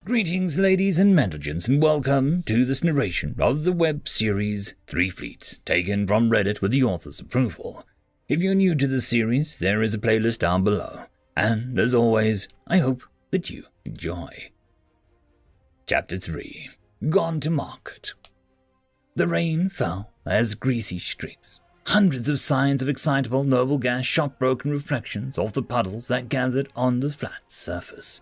Greetings, ladies and gentlemen, and welcome to this narration of the web series 3 Fleets, taken from Reddit with the author's approval. If you're new to this series, there is a playlist down below, and as always, I hope that you enjoy. Chapter 3. Gone to Market. The rain fell as greasy streaks. Hundreds of signs of excitable noble gas shot broken reflections off the puddles that gathered on the flat surface.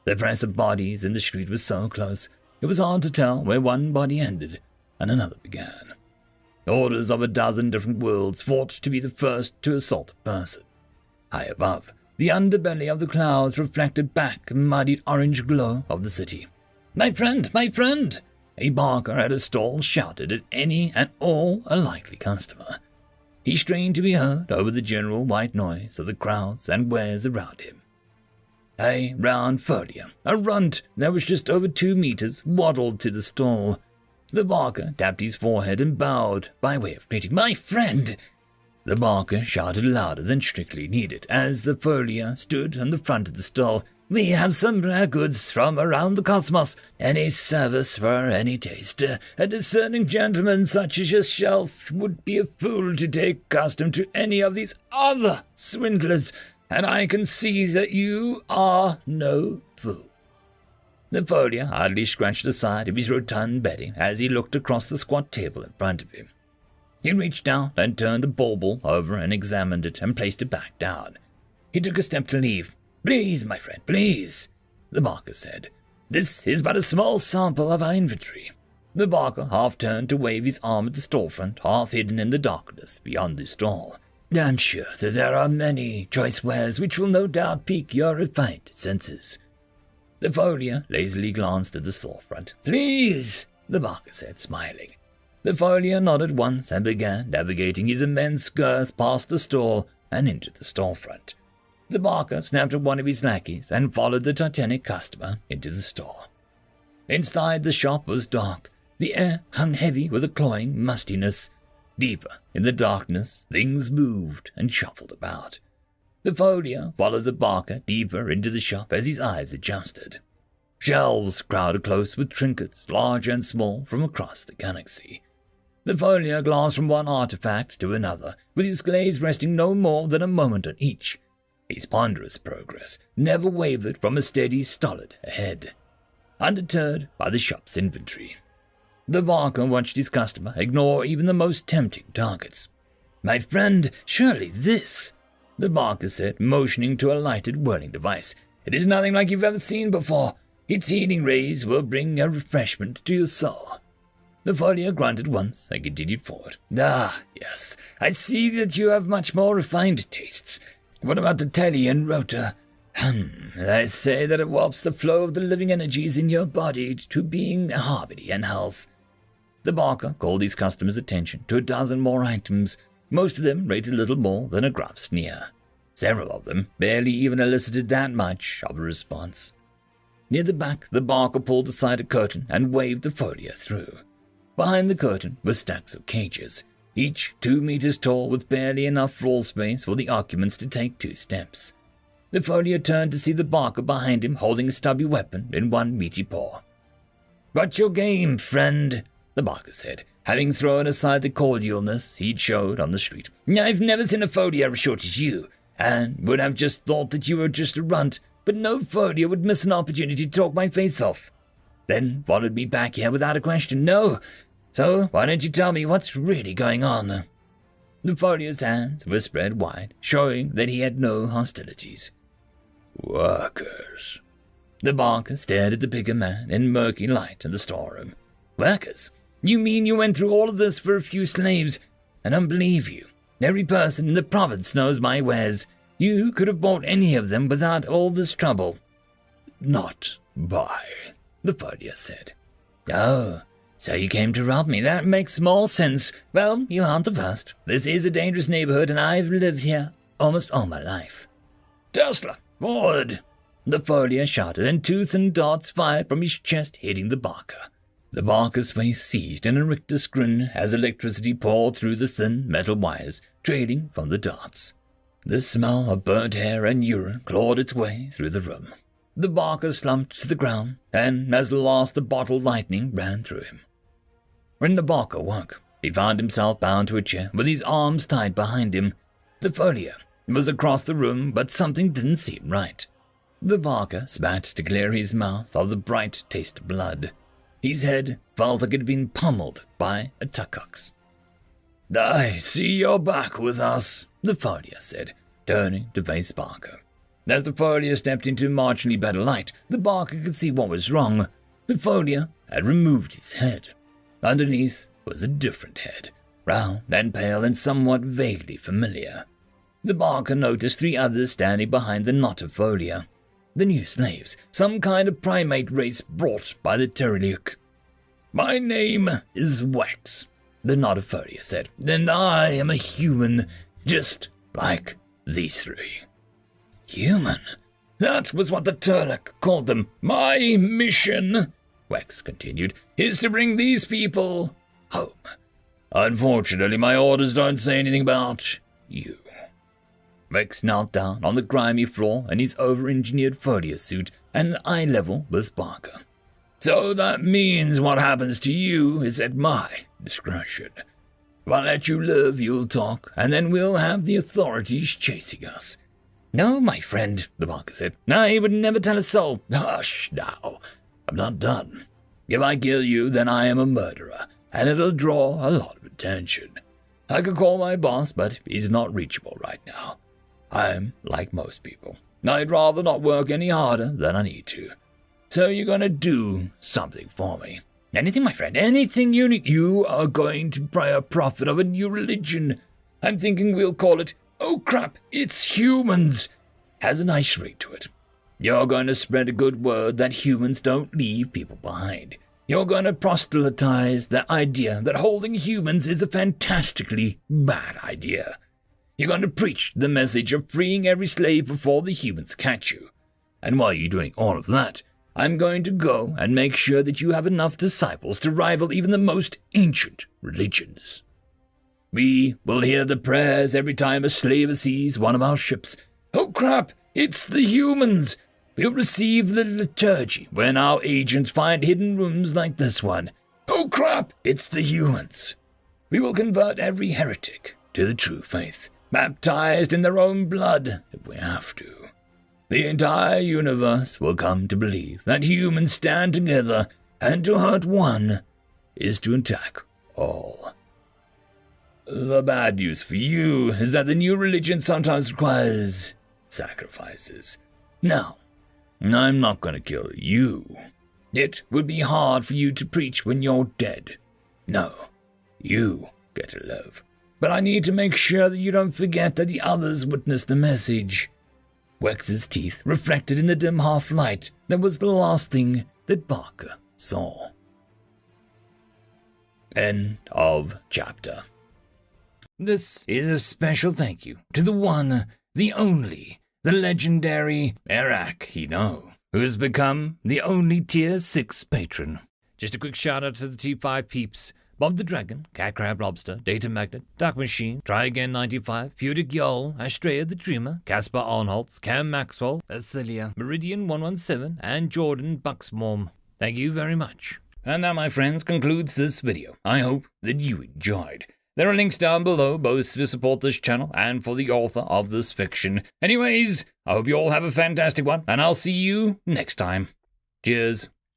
The press of bodies in the street was so close, it was hard to tell where one body ended and another began. Orders of a dozen different worlds fought to be the first to assault a person. High above, the underbelly of the clouds reflected back a muddied orange glow of the city. My friend! My friend! A barker at a stall shouted at any and all a likely customer. He strained to be heard over the general white noise of the crowds and wares around him. A round furrier, a runt that was just over 2 meters, waddled to the stall. The barker tapped his forehead and bowed by way of greeting. My friend! The barker shouted louder than strictly needed as the furrier stood on the front of the stall. We have some rare goods from around the cosmos, any service for any taste. A discerning gentleman such as yourself would be a fool to take custom to any of these other swindlers, and I can see that you are no fool. The furrier hardly scratched the side of his rotund belly as he looked across the squat table in front of him. He reached out and turned the bauble over and examined it and placed it back down. He took a step to leave. Please, my friend, please, the barker said. This is but a small sample of our inventory. The barker half turned to wave his arm at the storefront, half hidden in the darkness beyond the stall. I'm sure that there are many choice wares which will no doubt pique your refined senses. The furrier lazily glanced at the storefront. Please, the barker said, smiling. The furrier nodded once and began navigating his immense girth past the stall and into the storefront. The barker snapped at one of his lackeys and followed the titanic customer into the store. Inside the shop was dark. The air hung heavy with a cloying mustiness. Deeper in the darkness, things moved and shuffled about. The furrier followed the barker deeper into the shop as his eyes adjusted. Shelves crowded close with trinkets, large and small, from across the galaxy. The furrier glanced from one artifact to another, with his gaze resting no more than a moment on each. His ponderous progress never wavered from a steady, stolid ahead, undeterred by the shop's inventory. The barker watched his customer ignore even the most tempting targets. My friend, surely this, the barker said, motioning to a lighted whirling device. It is nothing like you've ever seen before. Its healing rays will bring a refreshment to your soul. The furrier grunted once and continued forward. Ah, yes, I see that you have much more refined tastes. What about the telly and rotor? They say that it warps the flow of the living energies in your body to being harmony and health. The barker called his customer's attention to a dozen more items, most of them rated little more than a gruff sneer. Several of them barely even elicited that much of a response. Near the back, the barker pulled aside a curtain and waved the furrier through. Behind the curtain were stacks of cages, each 2 meters tall with barely enough floor space for the occupants to take 2 steps. The furrier turned to see the barker behind him holding a stubby weapon in one meaty paw. What's your game, friend? The barker said, having thrown aside the cordialness he'd showed on the street. I've never seen a furrier as short as you, and would have just thought that you were just a runt, but no furrier would miss an opportunity to talk my face off. Then followed me back here without a question. No. So why don't you tell me what's really going on? The furrier's hands were spread wide, showing that he had no hostilities. Workers. The barker stared at the bigger man in murky light in the storeroom. Workers? You mean you went through all of this for a few slaves? I don't believe you. Every person in the province knows my wares. You could have bought any of them without all this trouble. Not by, the furrier said. Oh, so you came to rob me. That makes more sense. Well, you aren't the first. This is a dangerous neighborhood, and I've lived here almost all my life. Tesla, forward! The furrier shouted, and tooth and darts fired from his chest, hitting the barker. The barker's face seized in a rictus grin as electricity poured through the thin metal wires trailing from the darts. The smell of burnt hair and urine clawed its way through the room. the barker slumped to the ground, and as last the bottle lightning ran through him. When the barker woke, he found himself bound to a chair with his arms tied behind him. The foliar was across the room, but something didn't seem right. The barker spat to clear his mouth of the bright taste of blood. His head felt like it had been pummeled by a tuck-ox. "I see you're back with us," the foliar said, turning to face Barker. As the foliar stepped into marginally better light, the barker could see what was wrong. The foliar had removed his head. Underneath was a different head, round and pale and somewhat vaguely familiar. The barker noticed 3 others standing behind the knot of foliar. The new slaves, some kind of primate race brought by the Terraliuk. "My name is Wax," the knot of foliar said, "and I am a human, just like these 3. Human? That was what the Turlock called them. "My mission," Wax continued, "is to bring these people home. Unfortunately, my orders don't say anything about you." Wax knelt down on the grimy floor in his over-engineered foliar suit and eye level with Barker. "So that means what happens to you is at my discretion. If I let you live, you'll talk, and then we'll have the authorities chasing us." "No, my friend," the barker said. "I would never tell a soul." "Hush now. I'm not done. If I kill you, then I am a murderer, and it'll draw a lot of attention. I could call my boss, but he's not reachable right now. I'm like most people. I'd rather not work any harder than I need to. So you're going to do something for me." "Anything, my friend, anything you need." "You are going to pray a prophet of a new religion. I'm thinking we'll call it, oh crap, it's humans. Has a nice ring to it. You're going to spread a good word that humans don't leave people behind. You're going to proselytize the idea that holding humans is a fantastically bad idea. You're going to preach the message of freeing every slave before the humans catch you. And while you're doing all of that, I'm going to go and make sure that you have enough disciples to rival even the most ancient religions. We will hear the prayers every time a slaver sees one of our ships. Oh crap, it's the humans. We'll receive the liturgy when our agents find hidden rooms like this one. Oh crap, it's the humans. We will convert every heretic to the true faith, baptized in their own blood if we have to. The entire universe will come to believe that humans stand together, and to hurt one is to attack all. The bad news for you is that the new religion sometimes requires sacrifices. Now, I'm not going to kill you. It would be hard for you to preach when you're dead. No, you get to live. But I need to make sure that you don't forget that the others witness the message." Wex's teeth reflected in the dim half-light that was the last thing that Barker saw. End of chapter. This is a special thank you to the one, the only, the legendary Eric Hino, who has become the only Tier 6 patron. Just a quick shout out to the T5 peeps: Bob the Dragon, Cat Crab Lobster, Data Magnet, Dark Machine, Try Again 95, Fudic Yol, Astrea the Dreamer, Caspar Arnholtz, Cam Maxwell, Athelia, Meridian 117, and Jordan Bucksmorm. Thank you very much. And that, my friends, concludes this video. I hope that you enjoyed. There are links down below, both to support this channel and for the author of this fiction. Anyways, I hope you all have a fantastic one, and I'll see you next time. Cheers.